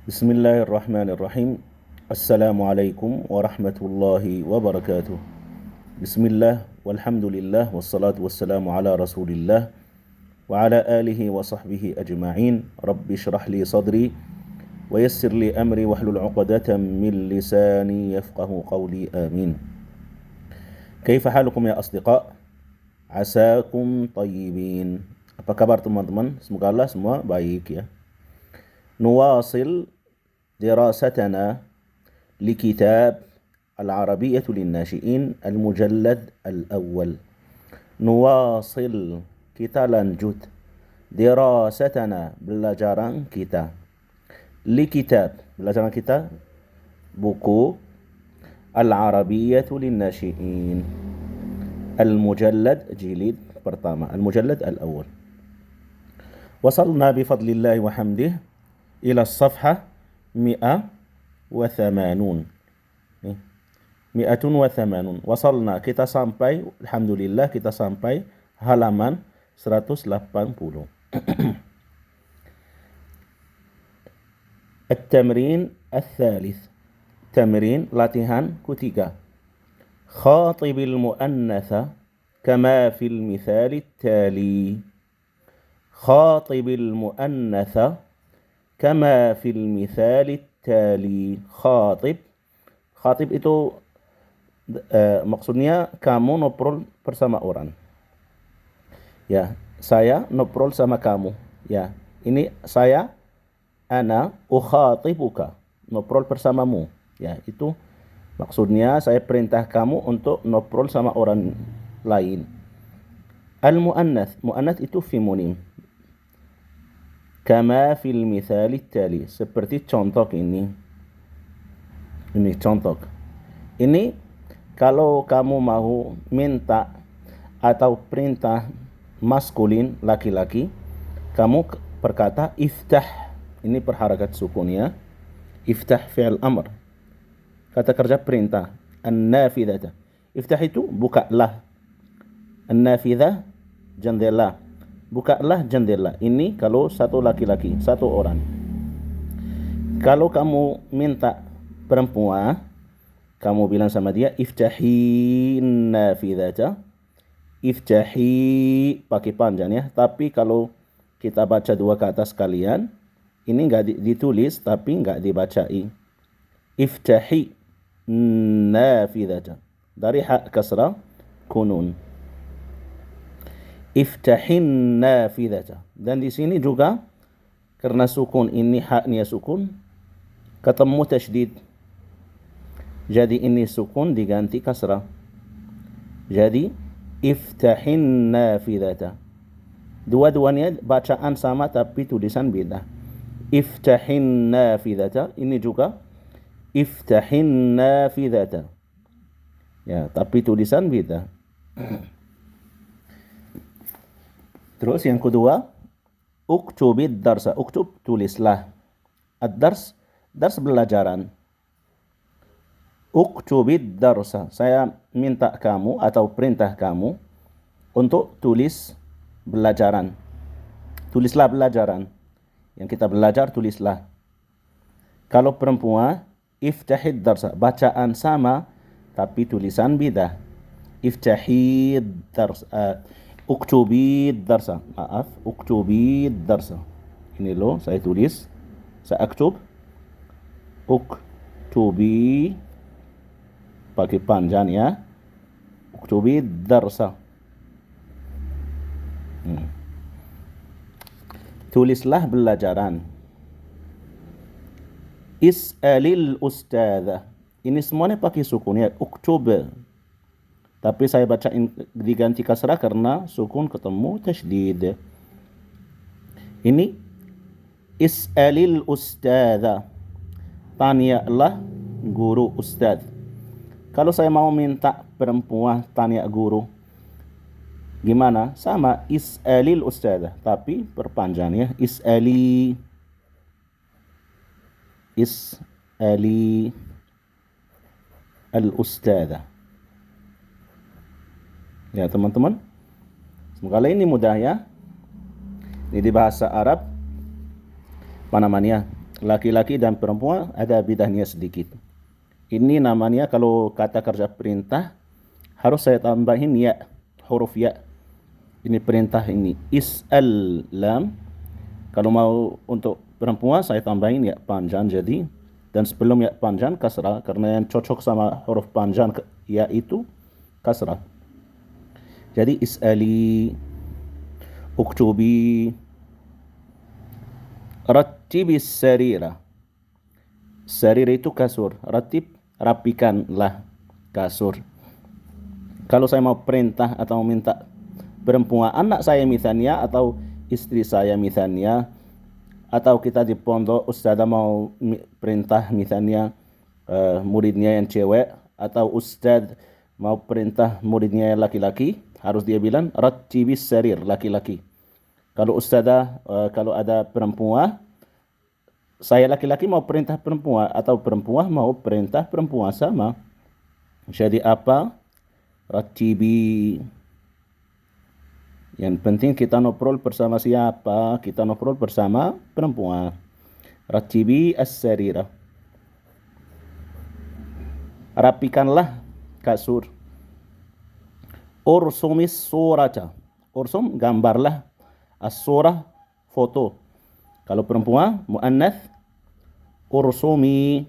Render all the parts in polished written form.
Bismillahirrahmanirrahim. Assalamualaikum warahmatullahi wabarakatuh. Bismillah, walhamdulillah, wassalatu wassalamu ala rasulillah wa ala alihi wa sahbihi ajma'in. Rabbi syrah li sadri wa yassir li amri wahlul 'uqdatam min lisani yafqahu qawli. Amin. Kaifa halukum ya asdiqa? Asakum tayyibin. Apa kabar teman-teman? Semoga Allah semua baik ya. Nuwasil دراستنا لكتاب العربية للناشئين المجلد الأول. نواصل kita lanjut dirasetana belajaran kita likitab belajaran kita buku Al-Arabiyyatu Linnashi'in Al-Mujallad jilid pertama Al-Mujallad Al-Awwal. Wasalna bifadlillahi wa hamdih ila as-safhah mi'atun wa thamanun. Wasalna kita sampai, alhamdulillah kita sampai halaman 180. At-tamrin ats-tsalits. Tamrin latihan ketiga. Khatibil muannatsa kama fil mithal at-tali. Khatibil muannatsa kama fil mithal tali. Khatib itu maksudnya kamu ngobrol bersama orang. Ya, saya ngobrol sama kamu. Ya, ini saya ana ukhatibuka, ngobrol bersamamu. Ya, itu maksudnya saya perintah kamu untuk ngobrol sama orang lain. Al-muannats, muannats itu fimonim. Kama fil mithal tali, seperti contoh ini. Ini contoh. Ini kalau kamu mau minta atau perintah maskulin laki-laki, kamu berkata iftah. Ini berharakat sukun ya. Iftah fi'il amr. Kata kerja perintah. An-nafidhata. Iftah itu bukalah. An-nafidhah jendela. Bukalah jendela. Ini kalau satu laki-laki, satu orang. Kalau kamu minta perempuan, kamu bilang sama dia iftahi nafidhata. Iftahi pakai panjang ya. Tapi kalau kita baca dua kata sekalian, ini enggak ditulis tapi enggak dibacai. Iftahi nafidhata. Dari hak kasrah kunun. Iftahin nafidhata. Dan di sini juga karena sukun ini haknya sukun ketemu tasydid. Jadi ini sukun diganti kasrah. Jadi iftahin nafidhata. Dua-duanya bacaan sama tapi tulisan beda. Iftahin nafidhata, ini juga iftahin nafidhata. Ya, tapi tulisan beda. Terus yang kedua, uktubid darsa. Uktub, tulislah. Ad-dars, dars belajaran. Uktubid darsa. Saya minta kamu atau perintah kamu untuk tulis belajaran. Tulislah belajaran. Yang kita belajar, tulislah. Kalau perempuan, iftahid darsa. Bacaan sama, tapi tulisan beda. Iftahid darsa. Uktubi darsa. Maaf, uktubi darsa. Ini loh, saya tulis. Saya aktub. Uktubi pakai panjang ya. Uktubi darsa. Tulislah belajaran. Is'alil ustadha. Ini semuanya pakai sukun ya. Uktub. Tapi saya baca diganti kasrah karena sukun ketemu tasydid. Ini is'alil ustadha. Tanyalah guru ustadz. Kalau saya mau minta perempuan tanya guru, gimana? Sama is'alil ustadha, tapi perpanjang ya. Is'ali al-ustadha. Ya teman-teman, semoga ini mudah ya. Ini di bahasa Arab, apa namanya? laki-laki dan perempuan ada bedanya sedikit. Ini namanya kalau kata kerja perintah harus saya tambahin ya, huruf ya. Ini perintah ini. Is'al lam. Kalau mau untuk perempuan saya tambahin ya panjang jadi. Dan sebelum ya panjang kasrah karena yang cocok sama huruf panjang ya itu kasrah. Jadi is'ali, uktubi, rattibis sarira. Sarir itu kasur, ratib rapikanlah kasur. Kalau saya mau perintah atau minta perempuan anak saya misalnya atau istri saya misalnya, atau kita di pondok ustazah mau perintah misalnya muridnya yang cewek, atau ustaz mau perintah muridnya yang laki-laki, harus dia bilang rattibis sarir, laki-laki. Kalau ustazah kalau ada perempuan, saya laki-laki mau perintah perempuan atau perempuan mau perintah perempuan sama. Jadi apa? Rattibi. Yang penting kita ngobrol bersama siapa? Kita ngobrol bersama perempuan. Rattibi as-sarira. Rapikanlah kasur. Ursumis surata. Ursum gambarlah. As-surah foto. Kalau perempuan muannath ursumi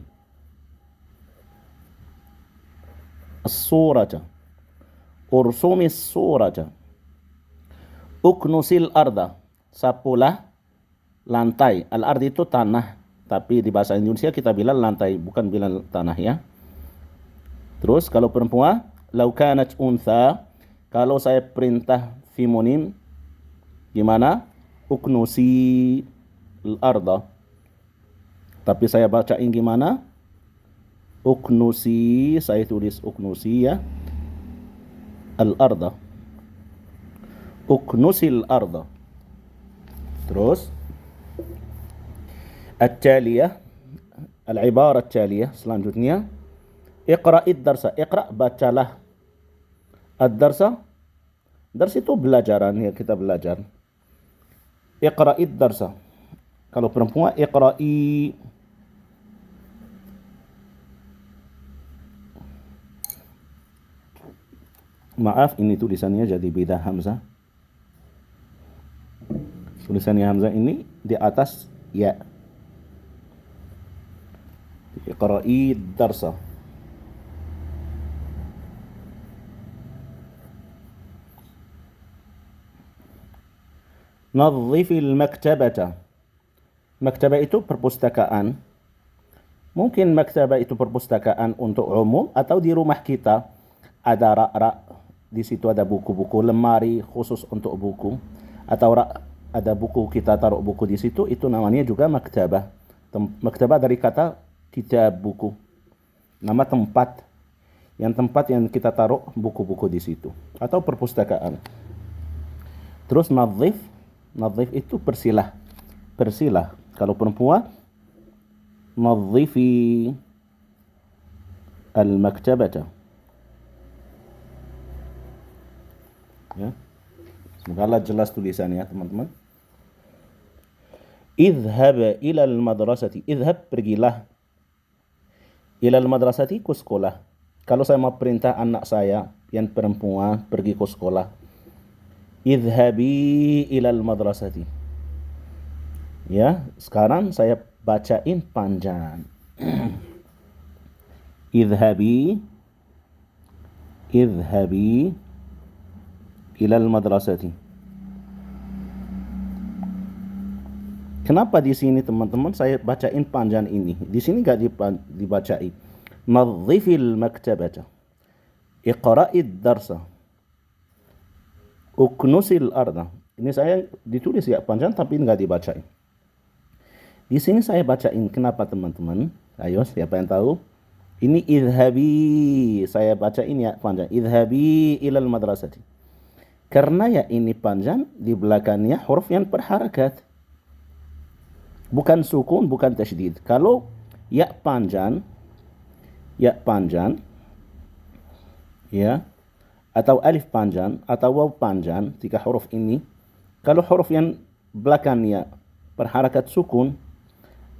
as-surata. Ursumi as-surata. Uknusil arda. Sapulah lantai. Al-ard itu tanah, tapi di bahasa Indonesia kita bilang lantai, bukan bilang tanah ya. Terus kalau perempuan, lau kanat untha, kalau saya perintah feminin gimana? Uknusi al-arda. Tapi saya bacain gimana? Uknusi, saya tulis uknusi ya. Al-arda. Uknusil arda. Terus at-taliyah, al-ibarah at-taliyah selanjutnya, iqra'id darsa. Iqra' bacalah. Ad-darsa, dars itu belajaran ya, kita belajar. Iqra'id darsa. Kalau perempuan iqra'i. Maaf, ini tulisannya jadi beda hamzah. Tulisannya hamzah ini di atas ya. Iqra'i darsa. Nadhifil maktabata. Maktabah itu perpustakaan. Mungkin maktabah itu perpustakaan untuk umum atau di rumah kita ada rak-rak, di situ ada buku-buku, lemari khusus untuk buku, atau rak ada buku kita taruh buku di situ, itu namanya juga maktabah. Maktabah dari kata kitab, buku. Nama tempat. Yang tempat yang kita taruh buku-buku di situ atau perpustakaan. Terus nadhif, nadhif itu bersilah. Bersilah. Kalau perempuan, nadhifi al-maktabata. Ya. Semoga jelas tulisannya, teman-teman. Idhhab ila al-madrasati. Idhhab, pergilah. Ila al-madrasati, ke sekolah. Kalau saya mau perintah anak saya yang perempuan pergi ke sekolah, idhhabi ila al-madrasati. Ya, sekarang saya bacain panjang. Idhhabi ila al-madrasati. Kenapa di sini teman-teman saya bacain panjang ini? Di sini enggak dibacain. Nadhifil maktabata. Iqra'id darsa. Uknusil arda. Ini saya ditulis ya panjang tapi enggak dibacain. Di sini saya bacain. Kenapa teman-teman? Ayo, siapa yang tahu? Ini idhabi. Saya bacain ya panjang. Idhabi ilal madrasati. Karena ya ini panjang, di belakangnya huruf yang berharakat. Bukan sukun, bukan tasydid. Kalau ya panjang, ya, atau alif panjang, atau waw panjang, tiga huruf ini. Kalau huruf yang belakangnya berharakat sukun,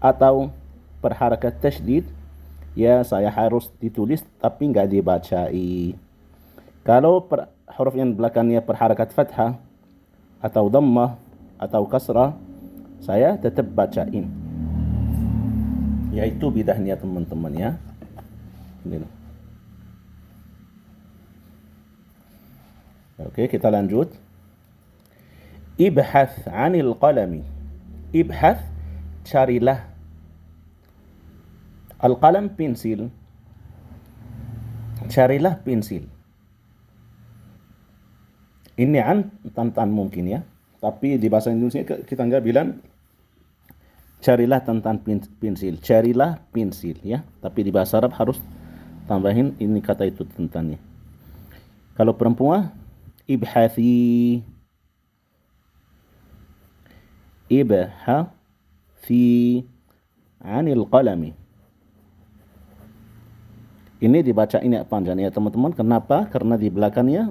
atau berharakat tasydid, ya saya harus ditulis tapi nggak dibacai. Kalau huruf yang belakangnya berharakat fathah atau dhammah atau kasrah, saya tetap bacain. Yaitu bidahnya teman-teman ya. Ini. Oke, kita lanjut. Ibhath 'anil qalami. Ibhath, carilah. Al-qalam, pensil. Carilah pensil. Ini an tantan mungkin ya. Tapi di bahasa Indonesia kita nggak bilang carilah tantan pensil. Carilah pensil ya. Tapi di bahasa Arab harus tambahin ini kata itu tantannya. Kalau perempuan, ibhathi. Ibhathi 'anil qalami. Ini dibaca ini panjang ya teman-teman. Kenapa? Karena di belakangnya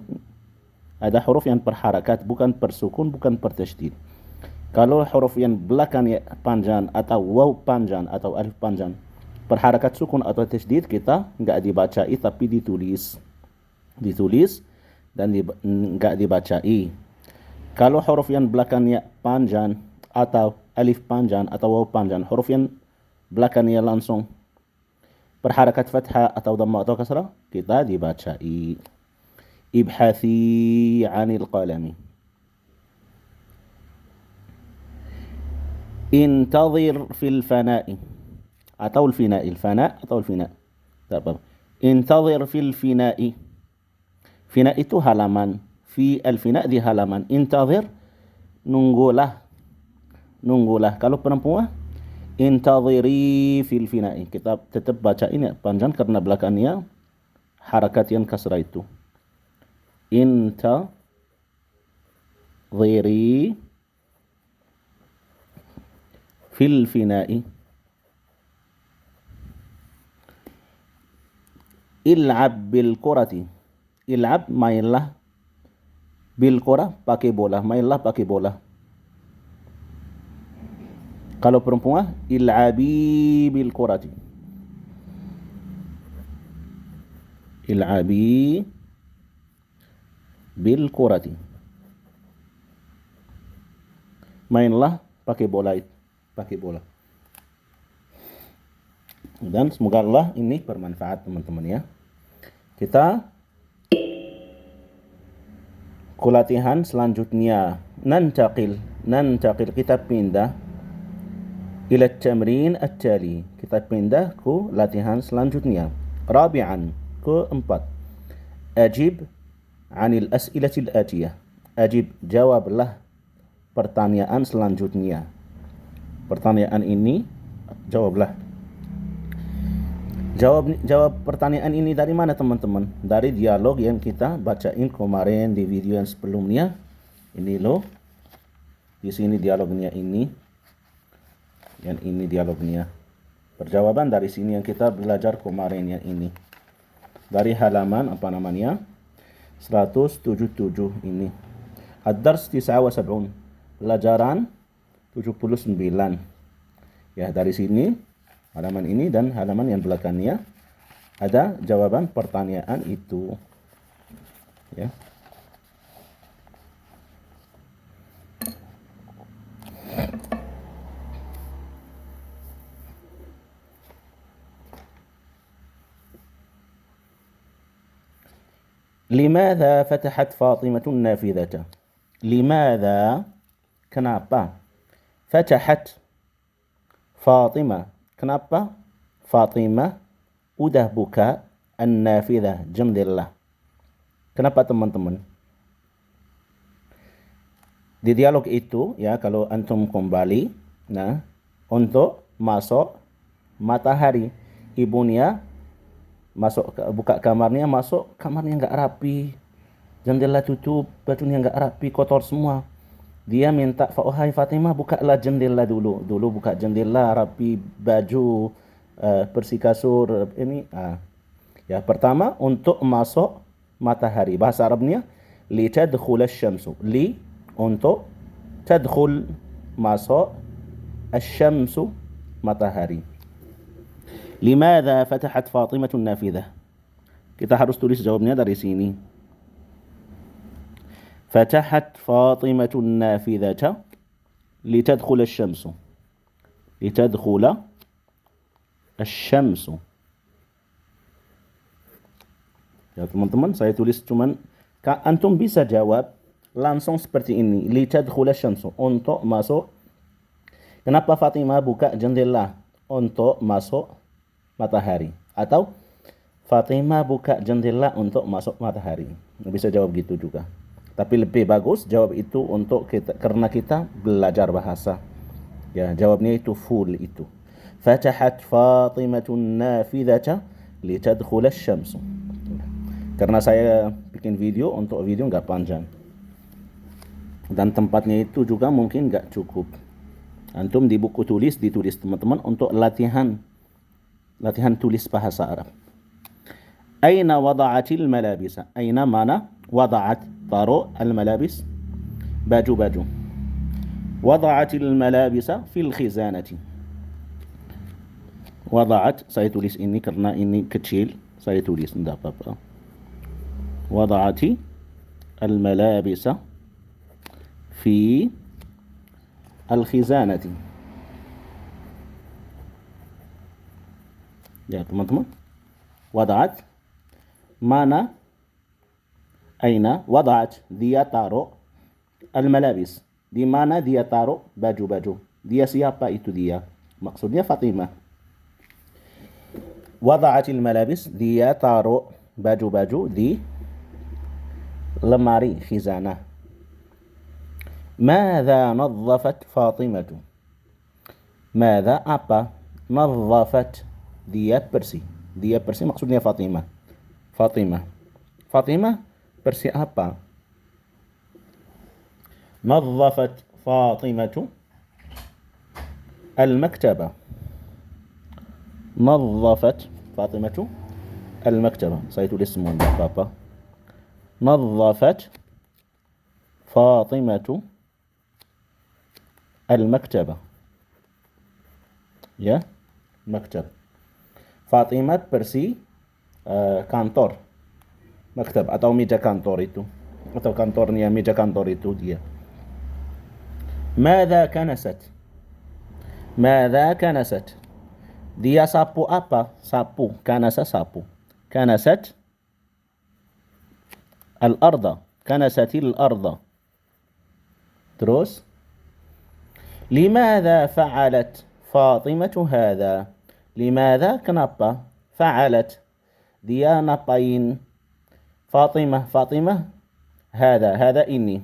ada huruf yang berharakat, bukan bersukun, bukan bertasydid. Kalau huruf yang belakangnya panjang atau waw panjang atau alif panjang berharakat sukun atau tasydid, kita nggak dibacai tapi ditulis. Ditulis dan nggak dibacai. Kalau huruf yang belakangnya panjang atau alif panjang atau waw panjang, huruf yang belakangnya langsung berharakat fathah atau dhamma atau kasrah, kita dibacai. Ibhathi 'anil qalami. Intadhir fil fana'i atau al-fina'i. Al-fana' atau al-fina'. Tak apa. Intadhir fil fina'i. Fina' itu halaman. Fi al-fina' di halaman. Intadhir, nunggulah. Nunggulah. Kalau perempuan, intadhiri fil fina'i. Kita tetap baca ini panjang karena belakangnya harakat yang kasrah itu. Intadhiri fil fina'i. Il'ab bil qurati. Il'ab, mainlah. Bil qura, pakai bola. Mainlah pakai bola. Kalau perempuan, il'abi bil qurati. Il'abi bil qurati. Mainlah pakai bola. Pakai bola. Dan semoga Allah ini bermanfaat teman-teman ya. Kita ke latihan selanjutnya. Nantaqil, kita pindah ila tamrin at-tali. Kita pindah ke latihan selanjutnya. Rabi'an, keempat. Ajib 'anil as'ilatil atiyah. Ajib, jawablah pertanyaan selanjutnya. Pertanyaan ini jawablah. Jawab pertanyaan ini dari mana teman-teman? Dari dialog yang kita bacain kemarin di video yang sebelumnya. Ini loh. Di sini dialognya ini. Yang ini dialognya. Perjawaban dari sini yang kita belajar kemarin yang ini. Dari halaman apa namanya? 177 ini. Ad-dars 79. Pelajaran 79. Ya, dari sini halaman ini dan halaman yang belakangnya ada jawaban pertanyaan itu. Ya. Limadha fatahat Fatimatun nafidhata? Limadha, kenapa? Fatahat Fatimah, kenapa Fatimah udah buka an-nafidhah, jendela? Kenapa teman-teman? Di dialog itu ya, kalau antum kembali, nah, untuk masuk matahari, ibunya masuk buka kamarnya, masuk kamarnya nggak rapi, jendela tutup, bajunya nggak rapi, kotor semua. Dia minta, wahai Fatimah, bukalah jendela dulu. Dulu buka jendela, rapi baju, bersih kasur. Ini, ya pertama untuk masuk matahari. Bahasa Arabnya li tadkhul asy-syamsu. Li untuk tadkhul, masuk, asy-syamsu matahari. Limadha fatahat Fatimatun nafidah? Kita harus tulis jawabnya dari sini. Fatahat Fatimatun nafidhata litadkhula asy-syamsu. Litadkhula asy-syamsu. Ya teman-teman, saya tulis cuman antum bisa jawab langsung seperti ini. Litadkhula asy-syamsu, untuk masuk. Kenapa Fatimah buka jendela? Untuk masuk matahari. Atau Fatimah buka jendela untuk masuk matahari. Bisa jawab gitu juga. Tapi lebih bagus jawab itu untuk kita, karena kita belajar bahasa. Ya, jawabnya itu full itu. Fatahat Fatimatun nafidhata litadkhula asy-syamsu. Karena saya bikin video, untuk video nggak panjang. Dan tempatnya itu juga mungkin nggak cukup. Antum di buku tulis ditulis teman-teman untuk latihan tulis bahasa Arab. Aina wada'atil malabisa? Aina mana? Wada'at, taruh al-malabis, baju-baju. Wada'atil malabisa fil khizanati. Wada'at, saya tulis ini karena ini kecil, saya tulis, tidak apa-apa. Wada'ati al-malabisa fi al-khizanati. Ya teman-teman, wada'at mana, aina, wada'at, dia taruh, al-malabis, di mana dia taruh baju-baju. Dia siapa itu dia? Maksudnya Fatimah. Wada'atil malabis, dia taruh baju-baju di lemari khizanah. Madza nazzafat Fatimatu? Madza, apa? Nazzafat, dia bersih. Dia bersih maksudnya Fatimah. Fatimah bersih apa? Nazzafat Fatimatu al-maktaba. Nazzafat Fatimatu al-maktaba. Saya tulis semua, tidak apa-apa. Nazzafat Fatimatu al-maktaba. Ya, maktab. Fatimah bersih kantor, maktab atau meja kantor itu, atau kantornya, meja kantor itu dia. Madza kanasat? Madza kanasat? Dia sapu apa? Sapu. Kanasa, sapu. Kanasat al-arda. Kanasatil arda. Terus, limadza fa'alat Fatimatu hadha? Limadza, kenapa? Fa'alat, dia napain? Fatimah hada ini.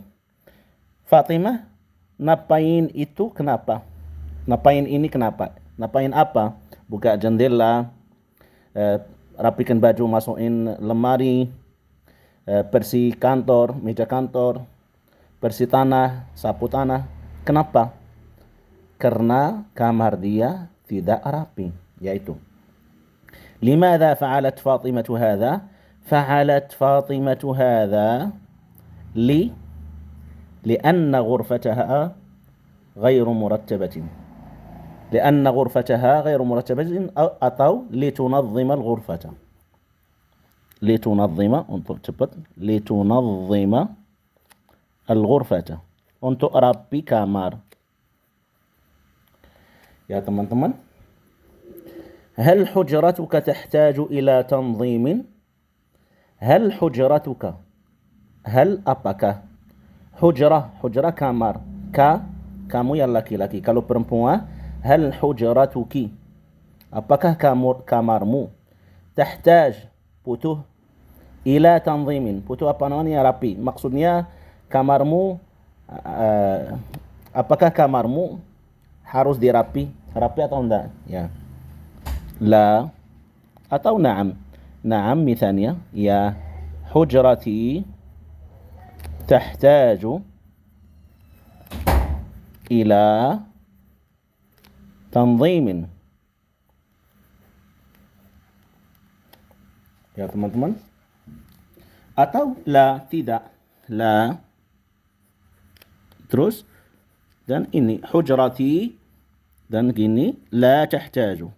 Fatimah napain itu kenapa? Napain ini kenapa? Napain apa? Buka jendela, rapikan baju, masukin lemari, bersih kantor, meja kantor, bersih tanah, sapu tanah. Kenapa? Karena kamar dia tidak rapi, yaitu لماذا فعلت فاطمة هذا؟ فعلت فاطمة هذا لأن غرفتها غير مرتبة. لأن غرفتها غير مرتبة أو لتنظم الغرفة. لتنظم، untuk cepat. لتنظم الغرفة, untuk rapi kamar. Ya teman-teman, هل حجرتك تحتاج إلى تنظيم؟ هل حجرتك، هل apakah, hujrah kamar, kamu yang laki-laki. Kalau perempuan, hal hujratuki, apakah kamarmu, tahtaj, butuh, ila tanzimin, butuh apa namanya, rapi. Maksudnya kamarmu, apakah kamarmu harus dirapi, rapi atau enggak? Ya, la atau na'am. Na'am misalnya, ya hujrati tahtaju ila tanzimin. Ya teman-teman. Atau la, tidak. La, terus, dan ini hujrati Dan gini, la tahtaju.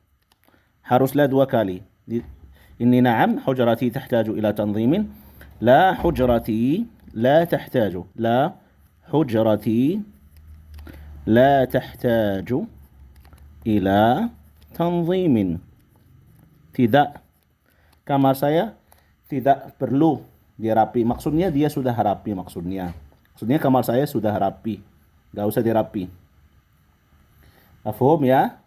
Haruslah 2 kali. Ini na'am, hujrati tahtaju ila tanzimin. La hujrati la tahtaju. La hujrati la tahtaju ila tanzimin. Tidak. Kamar saya tidak perlu dirapi. Maksudnya dia sudah rapi maksudnya. Maksudnya kamar saya sudah rapi. Gak usah dirapi. Mafhum ya?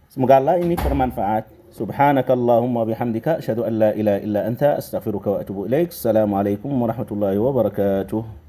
Semoga Allah ini bermanfaat. Subhanakallahumma bihamdika asyhadu an la ilaha illa anta astaghfiruka wa atubu ilaik. Assalamualaikum warahmatullahi wabarakatuh.